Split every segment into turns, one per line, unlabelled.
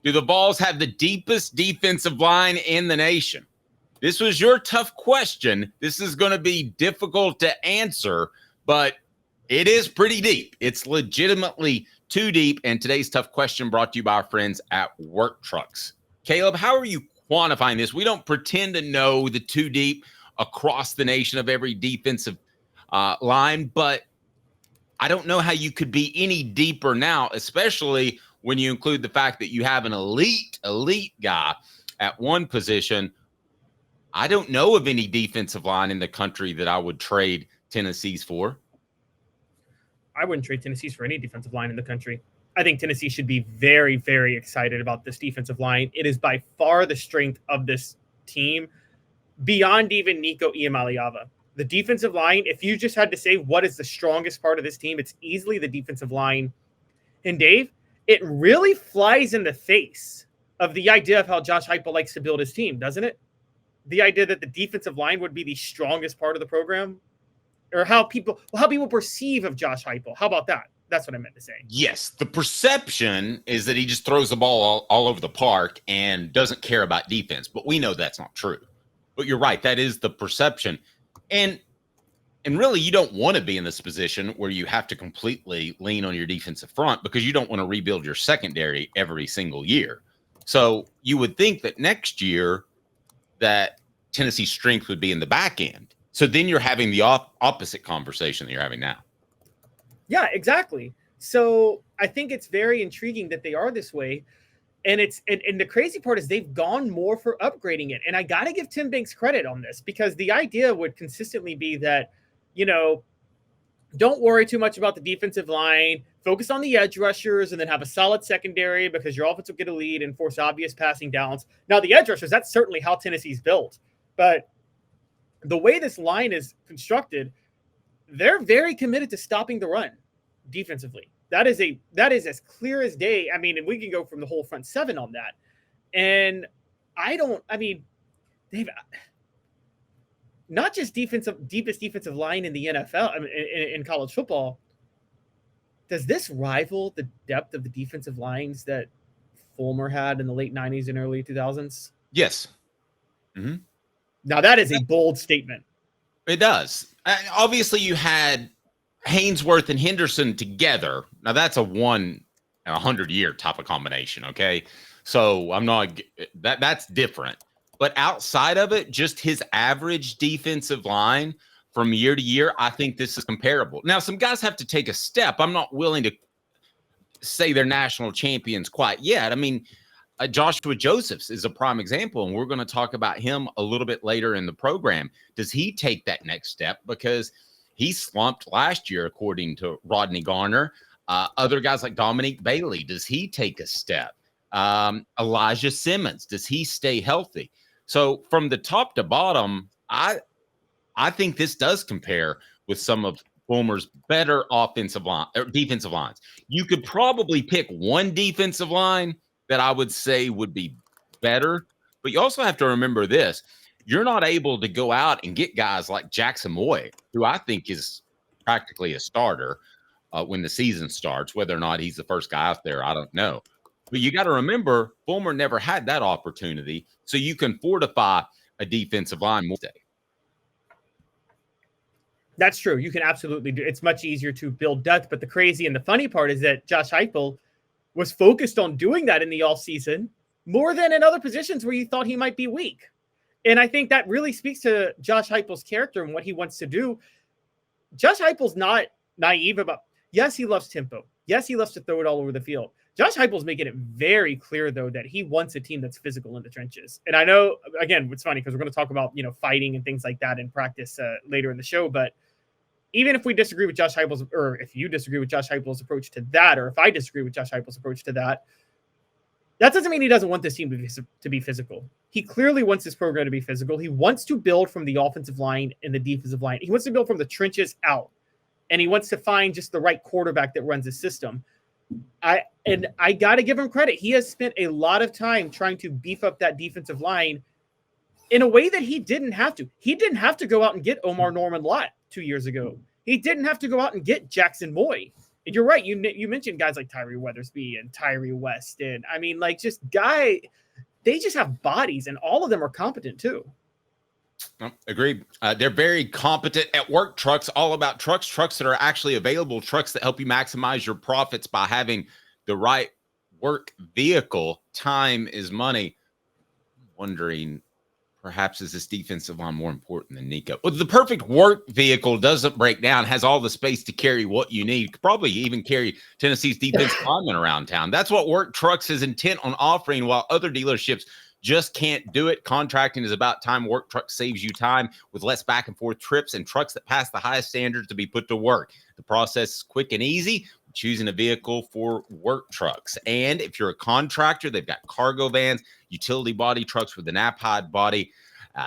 Do the Vols have the deepest defensive line in the nation? This was your tough question. This is going to be difficult to answer, but it is pretty deep. It's legitimately too deep. And today's tough question brought to you by our friends at Work Trucks. Caleb, how are you quantifying this? We don't pretend to know the too deep across the nation of every defensive line, but I don't know how you could be any deeper now, especially when you include the fact that you have an elite guy at one position. I don't know of any defensive line in the country that I would trade Tennessee's for.
I wouldn't trade Tennessee's for any defensive line in the country. I think Tennessee should be very, very excited about this defensive line. It is by far the strength of this team, beyond even Nico Iamaleava. The defensive line, if you just had to say what is the strongest part of this team, it's easily the defensive line. And Dave, it really flies in the face of the idea of how Josh Heupel likes to build his team, doesn't it? The idea that the defensive line would be the strongest part of the program, or how people perceive of Josh Heupel. How about that? That's what I meant to say.
Yes, the perception is that he just throws the ball all over the park and doesn't care about defense, but we know that's not true. But you're right, that is the perception. And really, you don't want to be in this position where you have to completely lean on your defensive front because you don't want to rebuild your secondary every single year. So you would think that next year that Tennessee's strength would be in the back end. So then you're having the opposite conversation that you're having now.
Yeah, exactly. So I think it's very intriguing that they are this way. And and the crazy part is they've gone more for upgrading it. And I got to give Tim Banks credit on this, because the idea would consistently be that, don't worry too much about the defensive line, focus on the edge rushers, and then have a solid secondary because your offense will get a lead and force obvious passing downs. Now, the edge rushers, that's certainly how Tennessee's built. But the way this line is constructed, they're very committed to stopping the run defensively. That is as clear as day. I mean, and we can go from the whole front seven on that. And Dave, not just deepest defensive line in the NFL, in college football. Does this rival the depth of the defensive lines that Fulmer had in the late 90s and early 2000s?
Yes. Mm-hmm.
Now, that is a bold statement.
It does. Obviously, you had Haynesworth and Henderson together. Now, that's a 100-year type of combination, okay? So that's different. But outside of it, just his average defensive line from year to year, I think this is comparable. Now, some guys have to take a step. I'm not willing to say they're national champions quite yet. I mean, Joshua Josephs is a prime example, and we're going to talk about him a little bit later in the program. Does he take that next step? Because he slumped last year, according to Rodney Garner. Other guys like Dominique Bailey, does he take a step? Elijah Simmons, does he stay healthy? So from the top to bottom, I think this does compare with some of Fulmer's better defensive lines. You could probably pick one defensive line that I would say would be better, but you also have to remember this. You're not able to go out and get guys like Jackson Moy, who I think is practically a starter when the season starts. Whether or not he's the first guy out there, I don't know. But you got to remember, Fulmer never had that opportunity, so you can fortify a defensive line more.
That's true. You can absolutely do. It's much easier to build depth, but the crazy and the funny part is that Josh Heupel was focused on doing that in the offseason more than in other positions where you thought he might be weak. And I think that really speaks to Josh Heupel's character and what he wants to do. Josh Heupel's not naive about, yes, he loves tempo. Yes, he loves to throw it all over the field. Josh Heupel's making it very clear, though, that he wants a team that's physical in the trenches. And I know, again, it's funny because we're going to talk about, fighting and things like that in practice later in the show. But even if we disagree with Josh Heupel's, or if you disagree with Josh Heupel's approach to that, or if I disagree with Josh Heupel's approach to that, that doesn't mean he doesn't want this team to be physical. He clearly wants this program to be physical. He wants to build from the offensive line and the defensive line. He wants to build from the trenches out. And he wants to find just the right quarterback that runs his system. I got to give him credit. He has spent a lot of time trying to beef up that defensive line in a way that he didn't have to. He didn't have to go out and get Norman-Lott 2 years ago. He didn't have to go out and get Jackson Moy. You're right. You mentioned guys like Tyree Weathersby and Tyree West. And I mean, like they just have bodies and all of them are competent too.
Agreed. They're very competent at work trucks, all about trucks that are actually available, trucks that help you maximize your profits by having the right work vehicle. Time is money. I'm wondering, perhaps is this defensive line more important than Nico? Well, the perfect work vehicle doesn't break down, has all the space to carry what you need, could probably even carry Tennessee's defensive linemen around town. That's what Work Trucks is intent on offering, while other dealerships just can't do it. Contracting is about time. Work Trucks saves you time with less back and forth trips and trucks that pass the highest standards to be put to work. The process is quick and easy. Choosing a vehicle for Work Trucks. And if you're a contractor, they've got cargo vans, utility body trucks with an Apide body.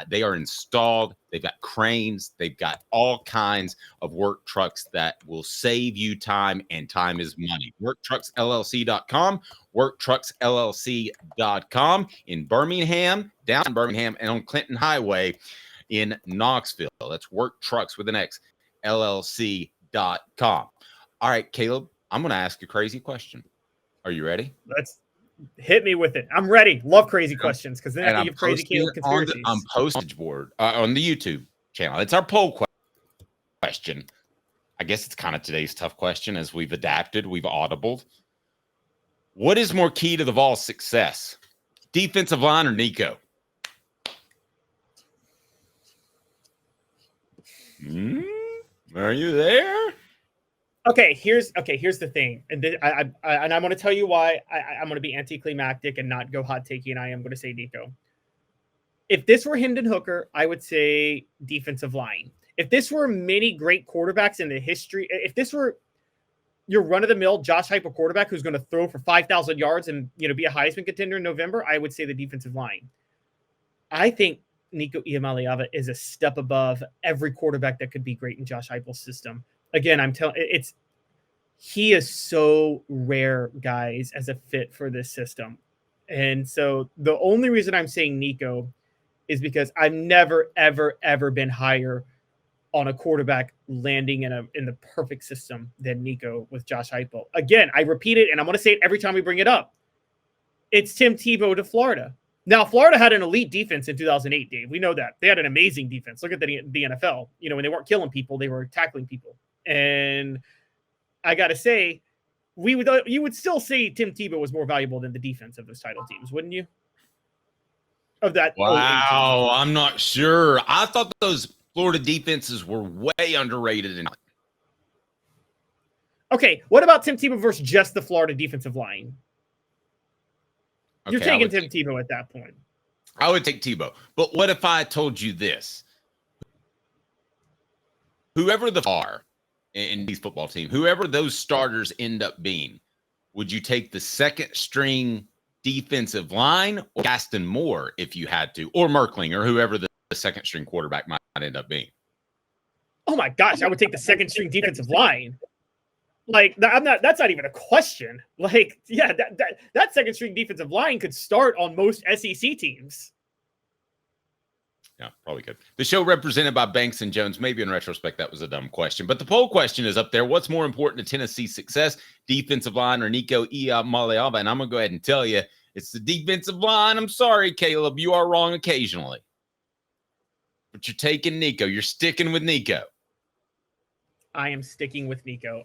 They are installed. They've got cranes. They've got all kinds of work trucks that will save you time, and time is money. WorkTrucksLLC.com, WorkTrucksLLC.com in Birmingham, down Birmingham, and on Clinton Highway in Knoxville. That's Work Trucks with an X, LLC.com. All right, Caleb, I'm going to ask a crazy question. Are you ready?
Let's hit me with it. I'm ready. Love crazy questions because then I can give crazy Caleb conspiracies.
On postage board on the YouTube channel. It's our poll question. I guess it's kind of today's tough question as we've adapted, we've audibled. What is more key to the Vols' success? Defensive line or Nico? Are you there?
Okay, here's the thing, and I'm going to tell you why I'm going to be anticlimactic and not go hot takey, and I am going to say Nico. If this were Hendon Hooker, I would say defensive line. If this were many great quarterbacks in the history, if this were your run-of-the-mill Josh Heupel quarterback who's going to throw for 5,000 yards and be a Heisman contender in November, I would say the defensive line. I think Nico Iamaleava is a step above every quarterback that could be great in Josh Heupel's system. Again, he is so rare, guys, as a fit for this system. And so the only reason I'm saying Nico is because I've never, ever, ever been higher on a quarterback landing in the perfect system than Nico with Josh Heupel. Again, I repeat it, and I'm going to say it every time we bring it up. It's Tim Tebow to Florida. Now, Florida had an elite defense in 2008, Dave. We know that. They had an amazing defense. Look at the NFL. When they weren't killing people, they were tackling people. And I got to say, you would still say Tim Tebow was more valuable than the defense of those title teams, wouldn't you? Of that.
Wow, I'm not sure. I thought those Florida defenses were way underrated.
Okay, what about Tim Tebow versus just the Florida defensive line? Okay, you're taking Tim Tebow at that point.
I would take Tebow. But what if I told you this? Whoever the are in these football team, whoever those starters end up being, would you take the second string defensive line or Gaston Moore if you had to, or Merkling, or whoever the second string quarterback might end up being?
Oh my gosh, I would take the second string defensive line. Like, that's not even a question. Like, yeah, that second string defensive line could start on most SEC teams.
Yeah, probably could. The show represented by Banks and Jones. Maybe in retrospect, that was a dumb question. But the poll question is up there. What's more important to Tennessee's success, defensive line or Nico Iamaleava? And I'm going to go ahead and tell you, it's the defensive line. I'm sorry, Caleb. You are wrong occasionally. But you're taking Nico. You're sticking with Nico.
I am sticking with Nico.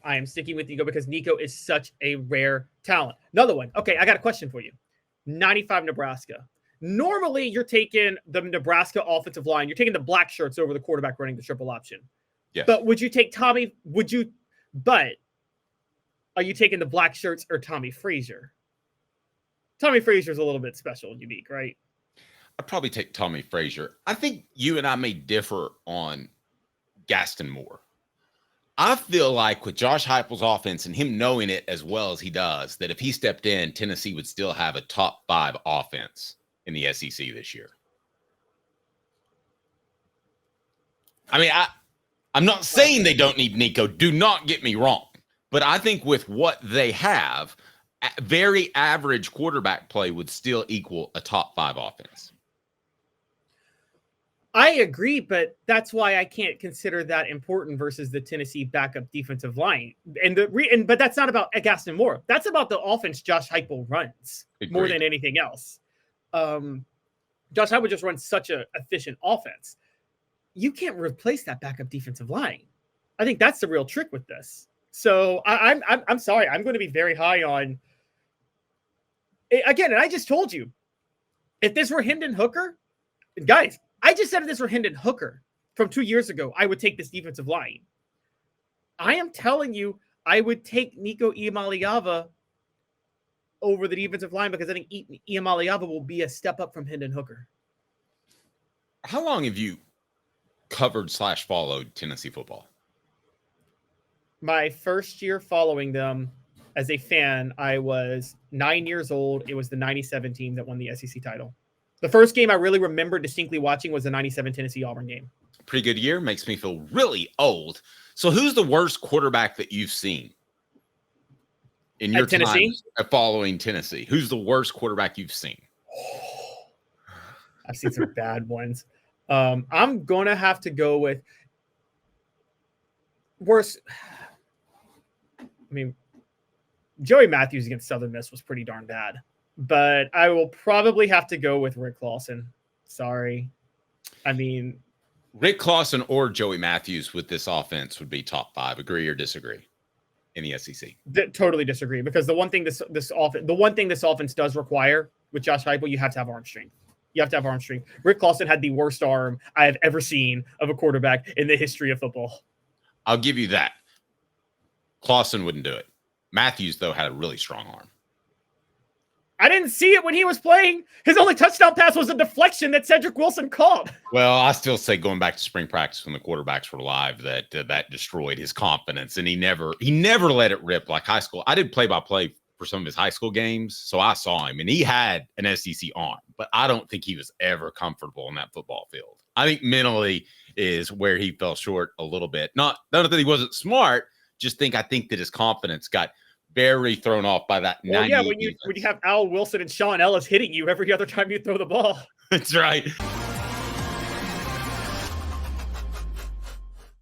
Because Nico is such a rare talent. Another one. Okay, I got a question for you. 95 Nebraska. Normally, you're taking the Nebraska offensive line. You're taking the black shirts over the quarterback running the triple option.
Yes.
But would you take Tommy? But are you taking the black shirts or Tommy Frazier? Tommy Frazier is a little bit special and unique, right?
I'd probably take Tommy Frazier. I think you and I may differ on Gaston Moore. I feel like with Josh Heupel's offense and him knowing it as well as he does, that if he stepped in, Tennessee would still have a top 5 offense in the SEC this year. I mean, I'm not saying they don't need Nico. Do not get me wrong. But I think with what they have, very average quarterback play would still equal a top 5 offense.
I agree, but that's why I can't consider that important versus the Tennessee backup defensive line. But that's not about Gaston Moore. That's about the offense Josh Heupel runs more than anything else. Josh Heupel just runs such an efficient offense. You can't replace that backup defensive line. I think that's the real trick with this. So I'm sorry. I'm going to be very high on again. And I just told you, if this were Hendon Hooker, guys, I just said if this were Hendon Hooker from 2 years ago, I would take this defensive line. I am telling you, I would take Nico Iamaleava over the defensive line because I think Iamaleava will be a step up from Hendon Hooker.
How long have you covered/followed Tennessee football?
My first year following them as a fan, I was 9 years old. It was the 97 team that won the SEC title. The first game I really remember distinctly watching was the 97 Tennessee Auburn game.
Pretty good year. Makes me feel really old. So who's the worst quarterback that you've seen in your time following Tennessee? Who's the worst quarterback you've seen?
I've seen some bad ones. I'm going to have to go with worst. I mean, Joey Matthews against Southern Miss was pretty darn bad. But I will probably have to go with Rick Clausen. Sorry. I mean,
Rick Clausen or Joey Matthews with this offense would be top 5. Agree or disagree in the SEC?
Totally disagree, because the one thing this offense does require with Josh Heupel, you have to have arm strength. You have to have arm strength. Rick Clausen had the worst arm I have ever seen of a quarterback in the history of football.
I'll give you that. Clausen wouldn't do it. Matthews, though, had a really strong arm.
I didn't see it when he was playing. His only touchdown pass was a deflection that Cedric Wilson caught.
Well, I still say going back to spring practice when the quarterbacks were live, that that destroyed his confidence, and he never let it rip like high school. I did play-by-play for some of his high school games, so I saw him, and he had an SEC arm, but I don't think he was ever comfortable in that football field. I think mentally is where he fell short a little bit. Not that he wasn't smart, I think that his confidence got very thrown off by that.
Well, yeah, when you have Al Wilson and Sean Ellis hitting you every other time you throw the ball.
That's right.